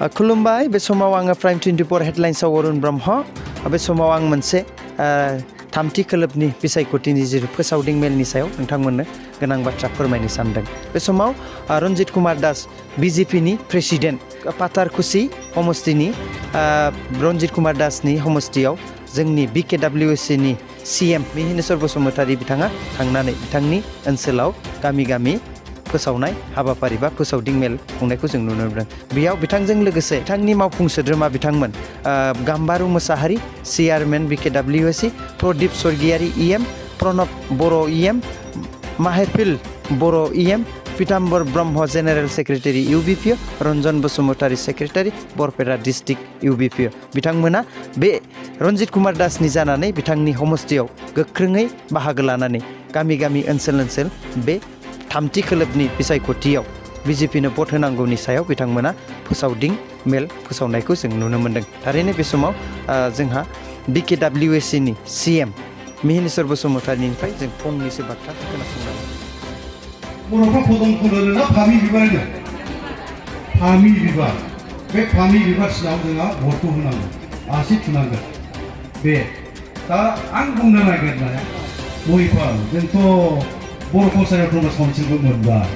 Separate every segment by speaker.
Speaker 1: खुलुमबाय बे समाव आङो प्राइम 24 हेडलाइन्सआव अरुण ब्रह्म बे समाव आं मोनसे थामथि खोलोबनि बिसायख'थिनि जि फोसावदिं मेलनि सायाव नोंथांमोननो गोनां बाथ्रा फोरमायनो सानदों। बे समाव रन्जित कुमार दास BJPनि प्रेसिडेन्ट पाथारकुसि समष्टिनि रन्जित कुमार दासनि समष्टियाव जोंनि BKWACनि CEM मिहिनेश्वर बसुमतारी बिथाङा थांनानै बिथांनि ओनसोलाव गामि गामि फोसावनाय हाबाफारि बा फोसावदिं मेल खुंनायखौ जों नुनो मोनदों। बेयाव बिथांजों लोगोसे बिथांनि मावफुं सोद्रोमा बिथांमोन गाम्बारु मोसाहारि chairman BKWAC, Pradeep Swargiary EM, Pranab Boro' EM, Mahefil Boro' EM, Pitambar Brahma general secretary UBPO, Ranjan Basumatary secretary Barpeta district UBPO बिथांमोना बे रन्जित कुमार दासनि जानानै बिथांनि समष्टियाव गोख्रोङै बाहागो लानानै गामि गामि ओनसोल बे थामथि खोलोबनि बिसायख'थियाव BJPनो भट होनांगौनि सायाव बिथांमोना फोसावदिं मेल फोसावनायखौ जों नुनो मोनदों। थारैनो बे समाव जोंहा BKWACनि CEM मिहिनेश्वर बसुमतारीनिफ्राय जों फंनैसो बाथ्रा खोनासंनांगौ।
Speaker 2: बर'फ्रा फदमखौनो फामि बिबार होनो फामि बिबार बे फामि बिबार सिङाव जोंहा भटखौ होनांगौ आसि थुनांगोन। बे दा आं बुंनो नागिरनाया बयफोर जोंथ' बर' कलचारेल प्रग्रेस काउन्सिलबो मोनबाय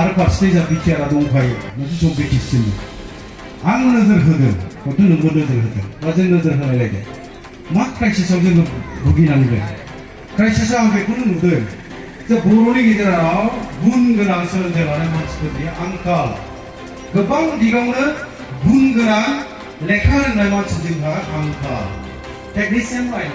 Speaker 2: आरो फारसेथिं जोंहा बिटिआरआ दंखायो मोनसे जब बिटिसिनि आं नोजोर होदों हयथ' नोंबो नोजोर होदों बा जों नोजोर होनायलायदों मा क्राइसिसआव जोङो भुगिनांदों। क्राइसिसआव आं बेखौनो नुदों जे बर'नि गेजेराव गुन गोनां सोलोंथाइ लानाय मानसिफोरनि आंखाल, गोबां दिगावनो गुन गोनां लेखा रोंनाय मानसि जोंहा आंखाल। टेकनिशियान लाइन